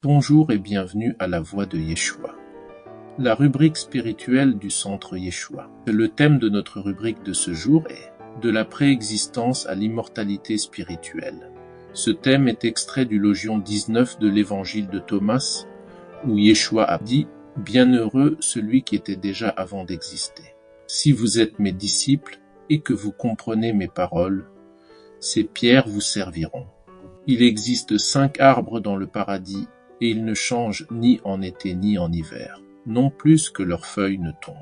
Bonjour et bienvenue à la Voix de Yeshua, la rubrique spirituelle du Centre Yeshua. Le thème de notre rubrique de ce jour est « De la préexistence à l'immortalité spirituelle ». Ce thème est extrait du Logion 19 de l'Évangile de Thomas, où Yeshua a dit « Bienheureux celui qui était déjà avant d'exister. Si vous êtes mes disciples et que vous comprenez mes paroles, ces pierres vous serviront. Il existe 5 arbres dans le paradis et ils ne changent ni en été ni en hiver, non plus que leurs feuilles ne tombent.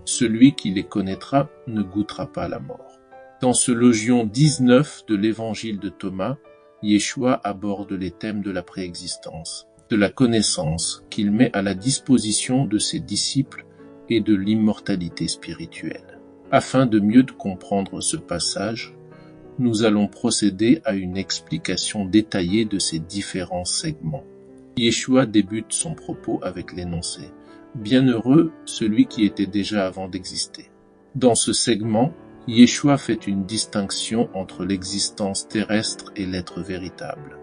Celui qui les connaîtra ne goûtera pas la mort. » Dans ce Logion 19 de l'Évangile de Thomas, Yeshua aborde les thèmes de la préexistence, de la connaissance qu'il met à la disposition de ses disciples et de l'immortalité spirituelle. Afin de mieux comprendre ce passage, nous allons procéder à une explication détaillée de ces différents segments. Yeshua débute son propos avec l'énoncé « Bienheureux celui qui était déjà avant d'exister ». Dans ce segment, Yeshua fait une distinction entre l'existence terrestre et l'être véritable.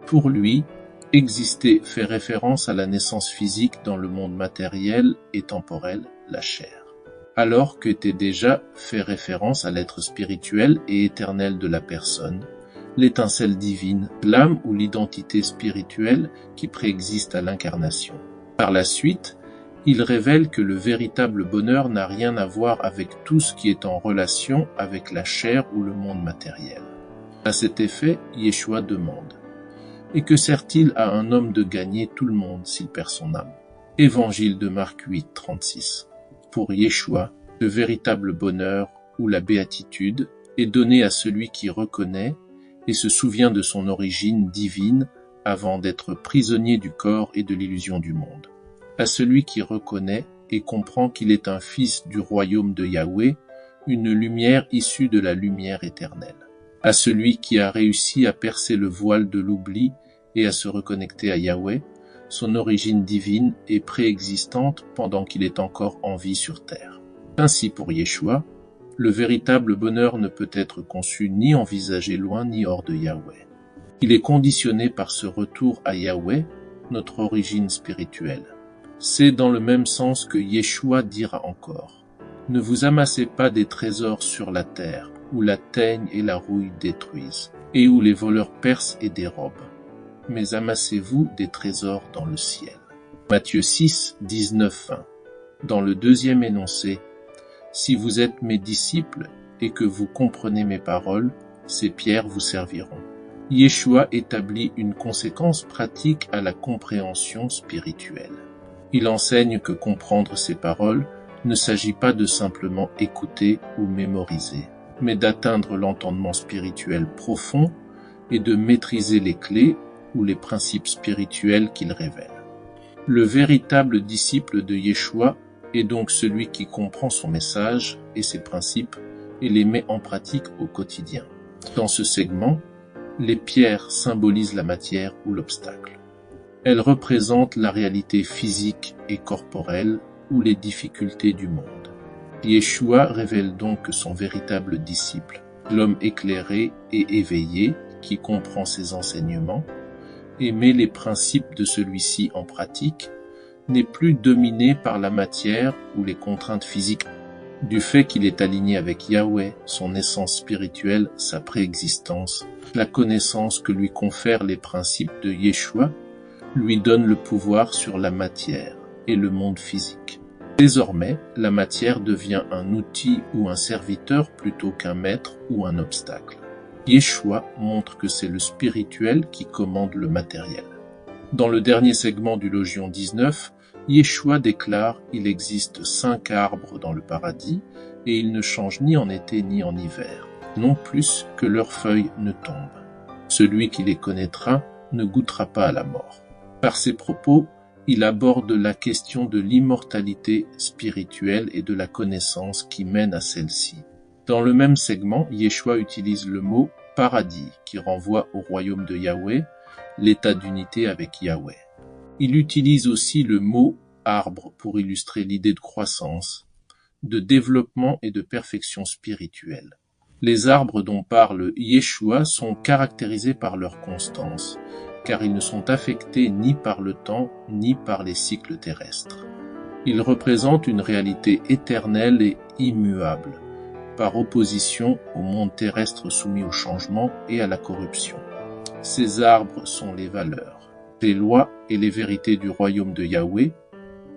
Pour lui, exister fait référence à la naissance physique dans le monde matériel et temporel, la chair, alors que était déjà fait référence à l'être spirituel et éternel de la personne, l'étincelle divine, l'âme ou l'identité spirituelle qui préexiste à l'incarnation. Par la suite, il révèle que le véritable bonheur n'a rien à voir avec tout ce qui est en relation avec la chair ou le monde matériel. À cet effet, Yeshua demande « Et que sert-il à un homme de gagner tout le monde s'il perd son âme ?» Évangile de Marc 8, 36. Pour Yeshua, le véritable bonheur ou la béatitude est donné à celui qui reconnaît et se souvient de son origine divine avant d'être prisonnier du corps et de l'illusion du monde. À celui qui reconnaît et comprend qu'il est un fils du royaume de Yahweh, une lumière issue de la lumière éternelle. À celui qui a réussi à percer le voile de l'oubli et à se reconnecter à Yahweh, son origine divine est préexistante pendant qu'il est encore en vie sur terre. Ainsi pour Yeshua, le véritable bonheur ne peut être conçu ni envisagé loin ni hors de Yahweh. Il est conditionné par ce retour à Yahweh, notre origine spirituelle. C'est dans le même sens que Yeshua dira encore « Ne vous amassez pas des trésors sur la terre, où la teigne et la rouille détruisent, et où les voleurs percent et dérobent, mais amassez-vous des trésors dans le ciel. » Matthieu 6, 19-20. Dans le deuxième énoncé, « Si vous êtes mes disciples et que vous comprenez mes paroles, ces pierres vous serviront. » Yeshua établit une conséquence pratique à la compréhension spirituelle. Il enseigne que comprendre ces paroles ne s'agit pas de simplement écouter ou mémoriser, mais d'atteindre l'entendement spirituel profond et de maîtriser les clés ou les principes spirituels qu'il révèle. Le véritable disciple de Yeshua est donc celui qui comprend son message et ses principes et les met en pratique au quotidien. Dans ce segment, les pierres symbolisent la matière ou l'obstacle. Elles représentent la réalité physique et corporelle ou les difficultés du monde. Yeshua révèle donc que son véritable disciple, l'homme éclairé et éveillé qui comprend ses enseignements et met les principes de celui-ci en pratique, n'est plus dominé par la matière ou les contraintes physiques. Du fait qu'il est aligné avec Yahweh, son essence spirituelle, sa préexistence, la connaissance que lui confèrent les principes de Yeshua, lui donne le pouvoir sur la matière et le monde physique. Désormais, la matière devient un outil ou un serviteur plutôt qu'un maître ou un obstacle. Yeshua montre que c'est le spirituel qui commande le matériel. Dans le dernier segment du Logion 19, Yeshua déclare « Il existe 5 arbres dans le paradis et ils ne changent ni en été ni en hiver, non plus que leurs feuilles ne tombent. Celui qui les connaîtra ne goûtera pas à la mort. » Par ses propos, il aborde la question de l'immortalité spirituelle et de la connaissance qui mène à celle-ci. Dans le même segment, Yeshua utilise le mot « paradis » qui renvoie au royaume de Yahweh, l'état d'unité avec Yahweh. Il utilise aussi le mot « arbre » pour illustrer l'idée de croissance, de développement et de perfection spirituelle. Les arbres dont parle Yeshua sont caractérisés par leur constance car ils ne sont affectés ni par le temps ni par les cycles terrestres. Ils représentent une réalité éternelle et immuable, par opposition au monde terrestre soumis au changement et à la corruption. Ces arbres sont les valeurs, les lois et les vérités du royaume de Yahweh,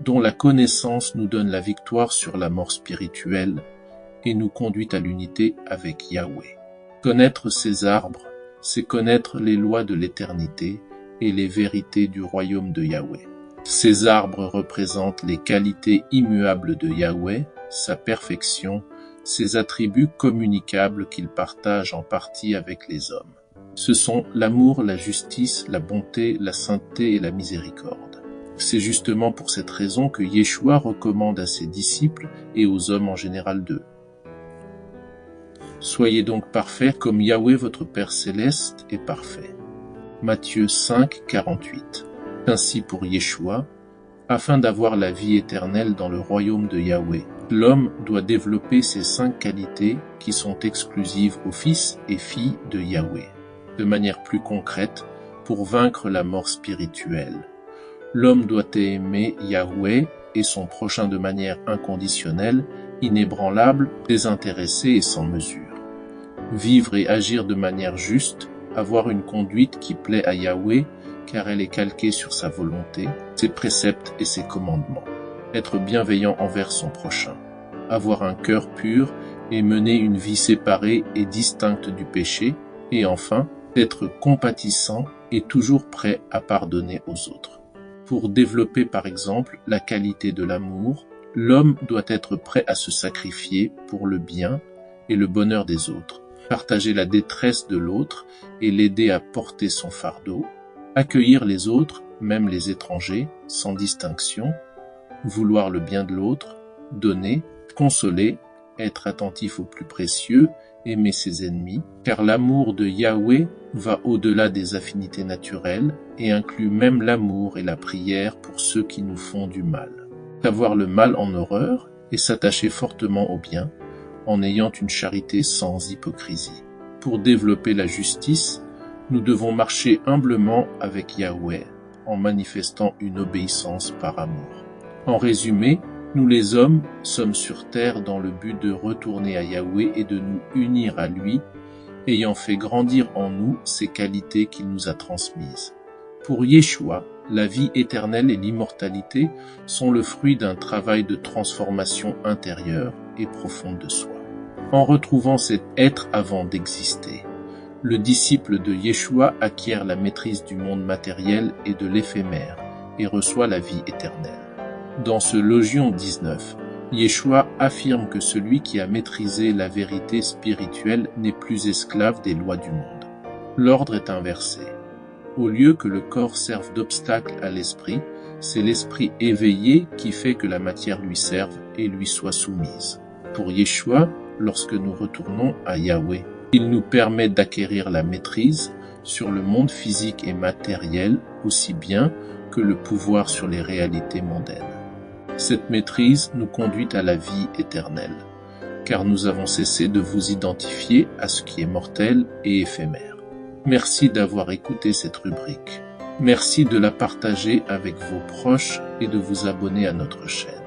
dont la connaissance nous donne la victoire sur la mort spirituelle et nous conduit à l'unité avec Yahweh. Connaître ces arbres, c'est connaître les lois de l'éternité et les vérités du royaume de Yahweh. Ces arbres représentent les qualités immuables de Yahweh, sa perfection, ses attributs communicables qu'il partage en partie avec les hommes. Ce sont l'amour, la justice, la bonté, la sainteté et la miséricorde. C'est justement pour cette raison que Yeshua recommande à ses disciples et aux hommes en général d'eux. Soyez donc parfaits comme Yahweh votre Père céleste est parfait. Matthieu 5, 48. Ainsi pour Yeshua, afin d'avoir la vie éternelle dans le royaume de Yahweh, l'homme doit développer ces 5 qualités qui sont exclusives aux fils et filles de Yahweh. De manière plus concrète, pour vaincre la mort spirituelle, l'homme doit aimer Yahweh et son prochain de manière inconditionnelle, inébranlable, désintéressée et sans mesure. Vivre et agir de manière juste, avoir une conduite qui plaît à Yahweh, car elle est calquée sur sa volonté, ses préceptes et ses commandements. Être bienveillant envers son prochain. Avoir un cœur pur et mener une vie séparée et distincte du péché. Et enfin, être compatissant et toujours prêt à pardonner aux autres. Pour développer par exemple la qualité de l'amour, l'homme doit être prêt à se sacrifier pour le bien et le bonheur des autres, partager la détresse de l'autre et l'aider à porter son fardeau, accueillir les autres, même les étrangers, sans distinction, vouloir le bien de l'autre, donner, consoler, être attentif au plus précieux, aimer ses ennemis, car l'amour de Yahweh va au-delà des affinités naturelles et inclut même l'amour et la prière pour ceux qui nous font du mal. Avoir le mal en horreur et s'attacher fortement au bien, en ayant une charité sans hypocrisie. Pour développer la justice, nous devons marcher humblement avec Yahweh, en manifestant une obéissance par amour. En résumé, nous les hommes sommes sur terre dans le but de retourner à Yahweh et de nous unir à lui, ayant fait grandir en nous ces qualités qu'il nous a transmises. Pour Yeshua, la vie éternelle et l'immortalité sont le fruit d'un travail de transformation intérieure et profonde de soi. En retrouvant cet être avant d'exister, le disciple de Yeshua acquiert la maîtrise du monde matériel et de l'éphémère et reçoit la vie éternelle. Dans ce Logion 19, Yeshua affirme que celui qui a maîtrisé la vérité spirituelle n'est plus esclave des lois du monde. L'ordre est inversé. Au lieu que le corps serve d'obstacle à l'esprit, c'est l'esprit éveillé qui fait que la matière lui serve et lui soit soumise. Pour Yeshua, lorsque nous retournons à Yahweh, il nous permet d'acquérir la maîtrise sur le monde physique et matériel aussi bien que le pouvoir sur les réalités mondaines. Cette maîtrise nous conduit à la vie éternelle, car nous avons cessé de vous identifier à ce qui est mortel et éphémère. Merci d'avoir écouté cette rubrique. Merci de la partager avec vos proches et de vous abonner à notre chaîne.